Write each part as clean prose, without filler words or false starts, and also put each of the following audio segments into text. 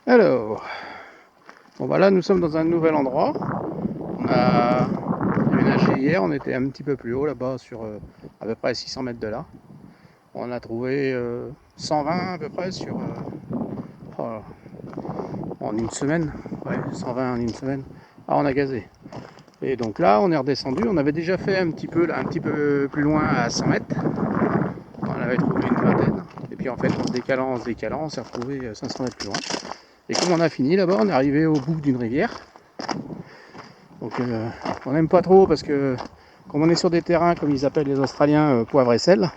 Alors, bon bah là nous sommes dans un nouvel endroit. On a déménagé hier, on était un petit peu plus haut là-bas sur à peu près 600 mètres de là. On a trouvé 120 à peu près sur oh, en une semaine. Ouais, 120 en une semaine. Ah, on a gazé. Et donc là on est redescendu, on avait déjà fait un petit peu là, un petit peu plus loin à 100 mètres. On avait trouvé une vingtaine. Et puis en fait en se décalant, on s'est retrouvé 500 mètres plus loin. Et comme on a fini là-bas, on est arrivé au bout d'une rivière. Donc on n'aime pas trop parce que comme on est sur des terrains, comme ils appellent les Australiens, poivre et sel,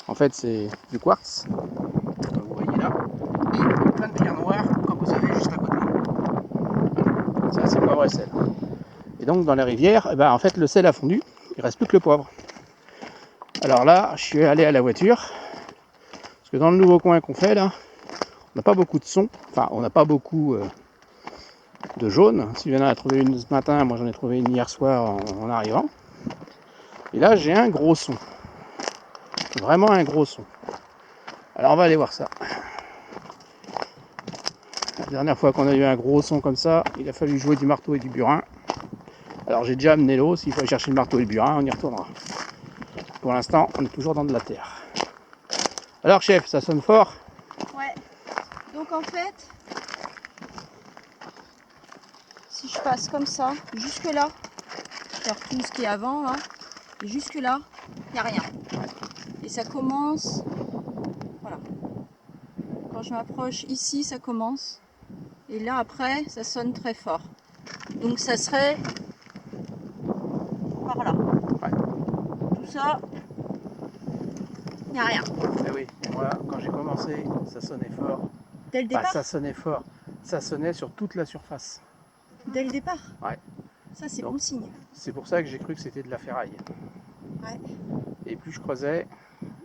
en fait c'est du quartz, comme vous voyez là, et plein de pierres noires, comme vous avez juste à côté. Ça c'est poivre et sel. Et donc dans les rivières, eh ben, en fait le sel a fondu, il ne reste plus que le poivre. Alors là, je suis allé à la voiture, parce que dans le nouveau coin qu'on fait là, on n'a pas beaucoup de son, enfin on n'a pas beaucoup de jaune. Si j'en ai trouvé une ce matin, moi j'en ai trouvé une hier soir en arrivant. Et là j'ai un gros son. Vraiment un gros son. Alors on va aller voir ça. La dernière fois qu'on a eu un gros son comme ça, il a fallu jouer du marteau et du burin. Alors j'ai déjà amené l'eau, s'il faut chercher le marteau et le burin, on y retournera. Pour l'instant, on est toujours dans de la terre. Alors chef, ça sonne fort? Ouais. Donc en fait, si je passe comme ça, jusque là, faire tout ce qui est avant là, et jusque là, il n'y a rien. Et ça commence, voilà. Quand je m'approche ici, ça commence. Et là après, ça sonne très fort. Donc ça serait par là. Ouais. Tout ça, il n'y a rien. Eh oui, moi quand j'ai commencé, ça sonnait fort. Dès le Enfin, départ? ça sonnait fort. Ça sonnait sur toute la surface. Dès le départ? Ouais. Ça c'est Donc, bon signe. c'est pour ça que j'ai cru que c'était de la ferraille. Ouais. Et plus je creusais,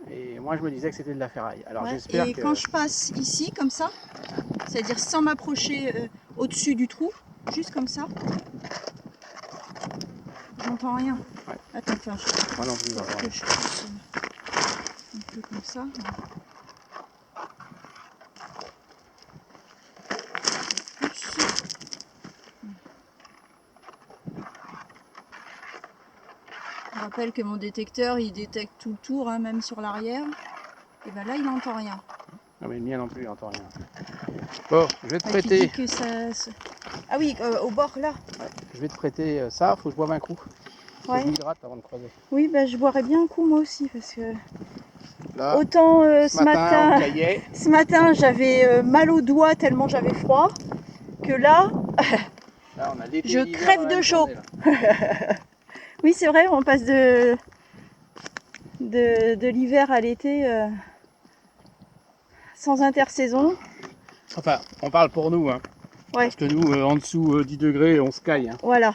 et moi je me disais que c'était de la ferraille. Alors Ouais. j'espère Et que... quand je passe ici, comme ça, c'est-à-dire sans m'approcher au-dessus du trou, juste comme ça, j'entends rien. Ouais. Attends, tiens, Moi non plus, je pousse un peu comme ça. Je rappelle que mon détecteur, il détecte tout le tour, hein, même sur l'arrière. Et ben là, il n'entend rien. Non mais le mien non plus, il n'entend rien. Bon, je vais te Tu dis prêter... que ça... Ah oui, au bord, là. Ouais, je vais te prêter ça, faut que je boive un coup. Faut que Ouais. je m'hydrate avant de creuser. Oui, bah, je boirais bien un coup, moi aussi, parce que... Là, Autant ce matin, on caillait. ce matin, j'avais mal aux doigts tellement j'avais froid, que là, Là, on a l'été je et l'hiver dans crève la de même chaud. journée, là. Oui, c'est vrai, on passe de l'hiver à l'été sans intersaison. Enfin, on parle pour nous, hein. Ouais, Parce que nous, en dessous 10 degrés, on se caille. Hein. voilà.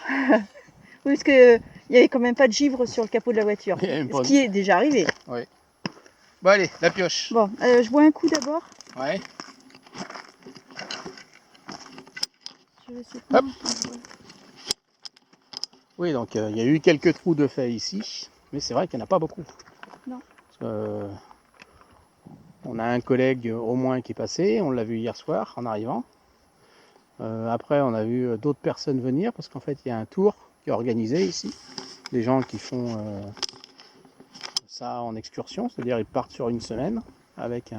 Oui, parce que il n'y avait quand même pas de givre sur le capot de la voiture. Il y a même Ce pas... qui est déjà arrivé. Oui. Bon allez, la pioche. Bon, je bois un coup d'abord. Ouais. Hop. Oui, donc il y a eu quelques trous de fait ici, mais c'est vrai qu'il n'y en a pas beaucoup. Non. On a un collègue au moins qui est passé, on l'a vu hier soir en arrivant. Après, on a vu d'autres personnes venir parce qu'en fait, il y a un tour qui est organisé ici. Des gens qui font ça en excursion, c'est-à-dire ils partent sur une semaine avec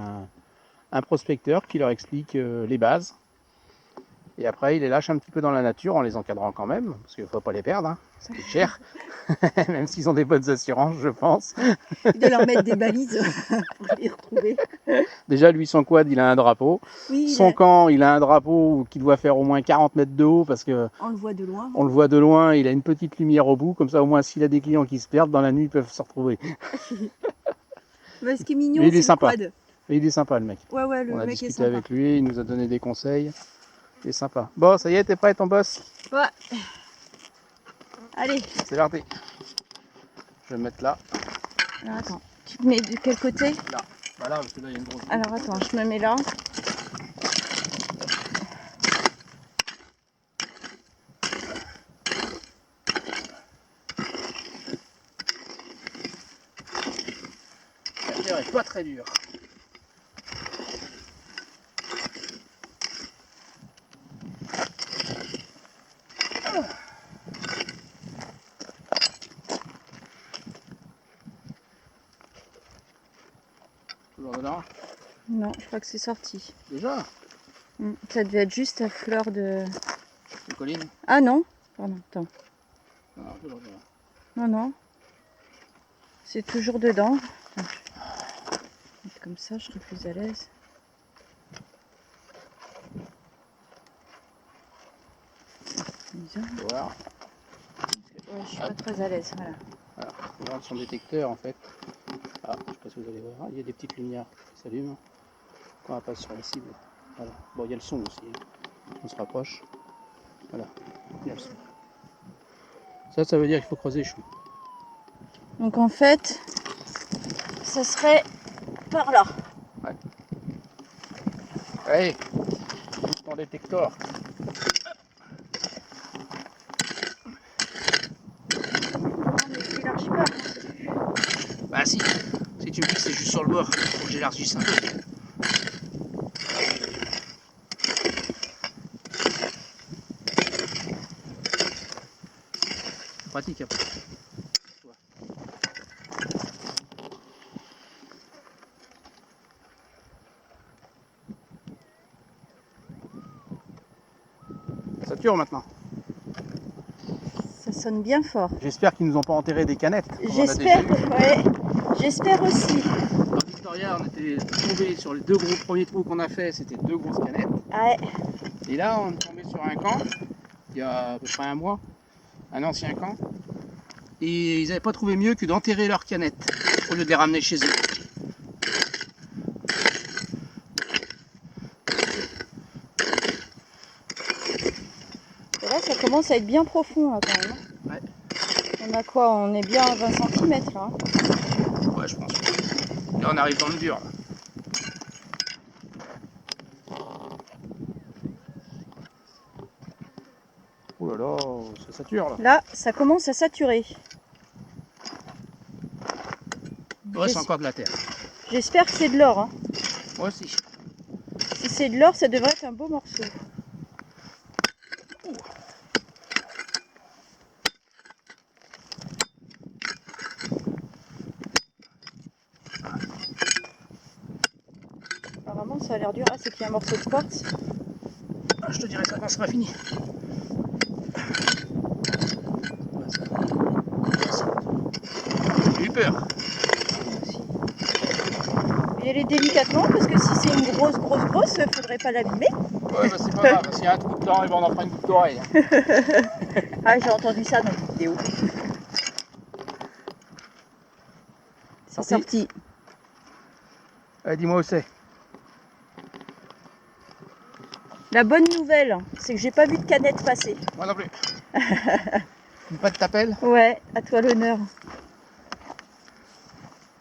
un prospecteur qui leur explique les bases. Et après, il les lâche un petit peu dans la nature en les encadrant quand même, parce qu'il ne faut pas les perdre, hein, ça coûte cher, même s'ils ont des bonnes assurances, je pense. De leur mettre des balises pour les retrouver. Déjà, lui, son quad, il a un drapeau. Oui, Son camp, il a un drapeau qui doit faire au moins 40 mètres de haut, parce que on le voit de loin. on le voit de loin, il a une petite lumière au bout, comme ça au moins s'il a des clients qui se perdent, dans la nuit, ils peuvent se retrouver. Mais ce qui est mignon, Mais il est c'est le sympa. quad. Et il est sympa, le mec. Ouais, ouais, le On a mec est discuté sympa. avec lui, il nous a donné des conseils. Il est sympa. Bon, ça y est, t'es prêt, ton boss? Ouais. Allez. C'est parti. Je vais me mettre là. Alors attends, tu te mets de quel côté? Là. Bah là, parce que là, il y a une grosse... Alors attends, je me mets là. La terre est pas très dure. dedans? Non, je crois que c'est sorti. Déjà? Ça devait être juste à fleur de... De colline? Ah non, pardon, attends. Non, toujours dedans. Non, non. C'est toujours dedans. Attends, je vais mettre comme ça, je serai plus à l'aise. Bizarre. Tu vois? Ouais, je suis pas très à l'aise, voilà. Voilà, on regarde son détecteur en fait. Ah, je sais pas si vous allez voir, il y a des petites lumières qui s'allument quand on passe sur la cible. Voilà. Bon, il y a le son aussi. On se rapproche. Voilà, il y a le son. Ça veut dire qu'il faut creuser chou. Donc en fait, ça serait par là. Ouais. Allez, ton détecteur. Non, mais je n'élargis pas. Bah si tu me dis que c'est juste sur le bord, faut que j'élargisse un peu. C'est pratique après. Ça tue maintenant. Ça sonne bien fort. J'espère qu'ils nous ont pas enterré des canettes. J'espère, ouais. J'espère aussi. Dans Victoria, on était tombé sur les deux gros premiers trous qu'on a fait, c'était deux grosses canettes. Ouais. Et là, on est tombé sur un camp, il y a à peu près un mois, un ancien camp. Et ils n'avaient pas trouvé mieux que d'enterrer leurs canettes au lieu de les ramener chez eux. Et là, ça commence à être bien profond, là, quand même. Ouais. On a quoi? On est bien à 20 cm, là. Ouais, je pense. Là, on arrive dans le dur. Là. Oh là là, ça sature là. Là, ça commence à saturer. Ouais, c'est encore de la terre. J'espère que c'est de l'or. Hein. Moi aussi. Si c'est de l'or, ça devrait être un beau morceau. Apparemment, ça a l'air dur. Ah, c'est qu'il y a un morceau de quartz. Ah, je te dirai ça quand ce sera fini. J'ai eu peur. Et elle est délicatement, parce que si c'est une grosse, faudrait pas l'abîmer. Ouais, bah c'est pas grave, s'il y a un trou dedans, on en fera une goutte d'oreille. Ah, j'ai entendu ça dans une vidéo. C'est sorti. Dis-moi où c'est. La bonne nouvelle, c'est que j'ai pas vu de canette passer. Moi non plus. Pas de t'appel. Ouais, à toi l'honneur.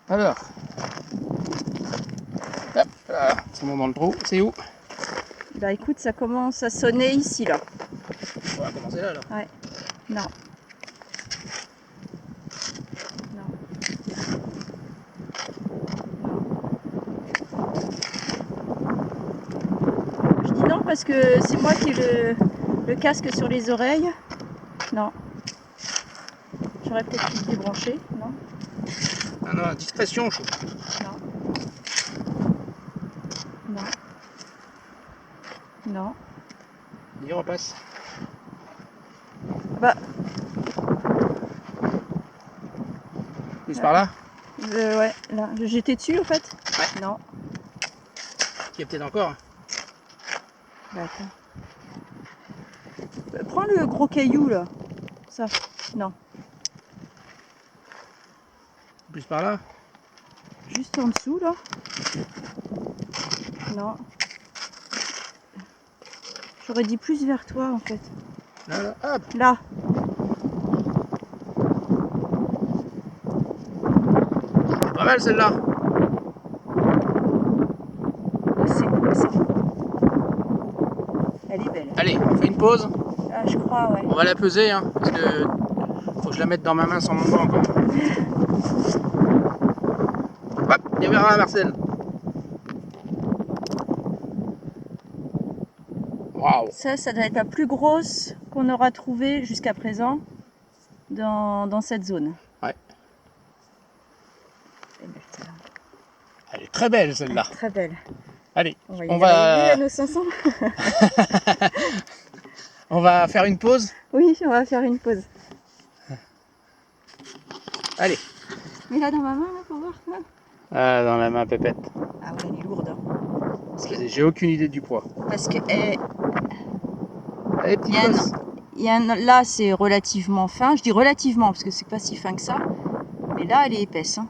Alors. Hop, là, c'est bon dans le trou. C'est où? Bah écoute, ça commence à sonner ici, là. On va commencer là alors. Ouais. Non. Non. Je dis non parce que c'est moi qui ai le casque sur les oreilles. Non. J'aurais peut-être pu le débrancher, non? Ah non, discrétion, chaud. Non. Non. Non. Il repasse. Bah. Plus par là? Ouais, là. J'étais dessus en fait? Ouais. Non. Il y a peut-être encore. Bah, attends. Prends le gros caillou là. Ça. Non. Plus par là? Juste en dessous là. Non. J'aurais dit plus vers toi en fait. Là, là, hop. Là. C'est pas mal celle-là. C'est cool ça. Elle est belle. Allez, on fait une pause. Ah, je crois, ouais. On va la peser, hein, parce que faut que je la mette dans ma main sans mon doigt encore. Hop, viens vers là, Marcel. Waouh. Ça doit être la plus grosse qu'on aura trouvée jusqu'à présent dans cette zone. Ouais. Elle est belle, celle-là. Elle est très très belle celle-là. Très belle. Allez, On va arriver à nos 500. on va faire une pause. Oui, on va faire une pause. Allez. Mets-la dans ma main, là, pour voir. Là. Ah, dans la main pépette. Ah ouais, elle est lourde. Hein. J'ai aucune idée du poids. Parce que Allez, petit gosse. là, c'est relativement fin. Je dis relativement, parce que c'est pas si fin que ça. Mais là, elle est épaisse. Hein.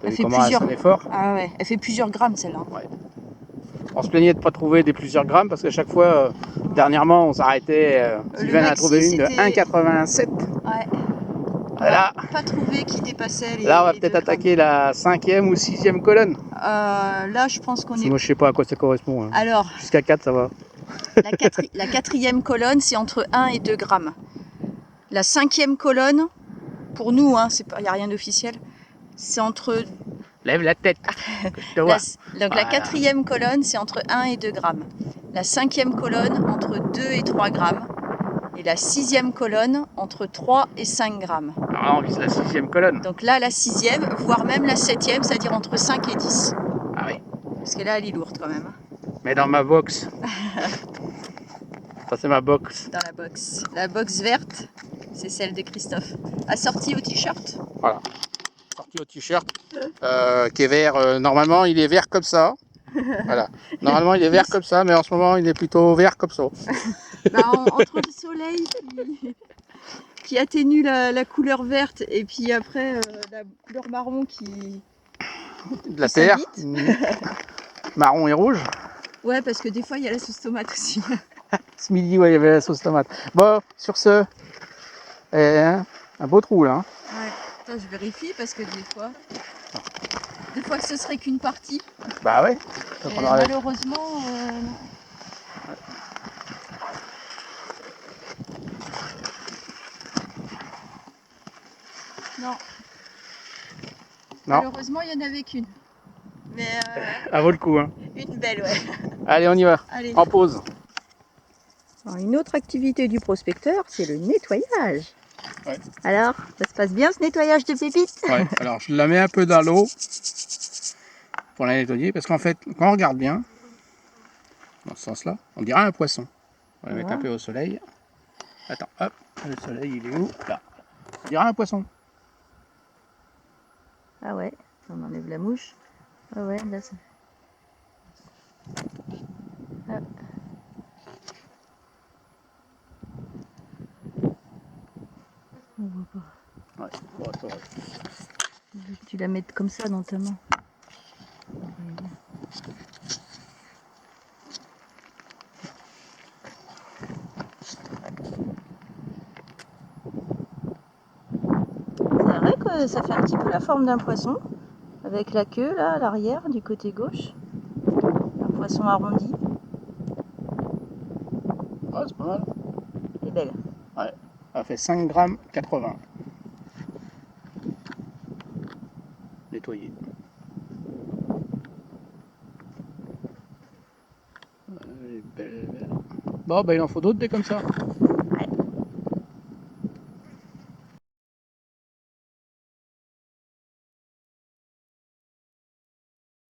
T'as vu comment elle s'en est fort? Ah ouais, elle fait plusieurs grammes, celle-là. Ouais. On se plaignait de ne pas trouver des plusieurs grammes parce que chaque fois, dernièrement, on s'arrêtait. Sylvain a trouvé une de 1,87. Ouais. Voilà. Pas trouvé qui dépassait les. Là, on va peut-être attaquer la 5e ou 6e colonne. Là, je pense qu'on est. Moi, je sais pas à quoi ça correspond. Hein. Alors. Jusqu'à 4, ça va. La 4e colonne, c'est entre 1 et 2 grammes. La 5e colonne, pour nous, hein, il n'y a rien d'officiel, c'est entre. Lève la tête. Donc voilà. La 4e colonne, c'est entre 1 et 2 grammes. La 5e colonne, entre 2 et 3 grammes. Et la 6e colonne, entre 3 et 5 grammes. Alors, on vise la 6e colonne. Donc là, la 6e, voire même la 7e, c'est-à-dire entre 5 et 10. Ah oui. Parce que là, elle est lourde quand même. Mais dans ma box. Ça, c'est ma box. Dans la box. La box verte, c'est celle de Christophe. Assortie au t-shirt. Voilà. Sorti au t-shirt. Qui est vert. Normalement, il est vert comme ça. Voilà. Normalement, il est vert comme ça, mais en ce moment, il est plutôt vert comme ça. Entre le soleil qui atténue la couleur verte et puis après la couleur marron qui. De la terre. Marron et rouge. Ouais, parce que des fois, il y a la sauce tomate aussi. Ce midi, ouais, il y avait la sauce tomate. Bon, sur ce, un beau trou là. Hein. Ouais, attends, je vérifie parce que des fois ce serait qu'une partie. Bah ouais. Et malheureusement, non. Malheureusement, il n'y en avait qu'une. Mais ça vaut le coup. Hein. Une belle, ouais. Allez, on y va. Allez. En pause. Alors, une autre activité du prospecteur, c'est le nettoyage. Ouais. Alors, ça se passe bien ce nettoyage de pépites? Ouais, alors je la mets un peu dans l'eau pour la nettoyer parce qu'en fait, quand on regarde bien, dans ce sens-là, on dirait un poisson. On va la mettre un peu au soleil. Attends, hop, le soleil il est où? Là. On dirait un poisson. Ah ouais, on enlève la mouche. Ah ouais, là ça. Hop. On voit pas. Ouais, bon, ça va. Tu la mets comme ça dans ta main. C'est vrai que ça fait un petit peu la forme d'un poisson, avec la queue là à l'arrière du côté gauche. Un poisson arrondi. Ouais, c'est pas mal. Elle est belle. Ouais, elle fait 5 grammes 80. Nettoyé. Elle est belle, elle est belle. Bon, bah il en faut d'autres des comme ça.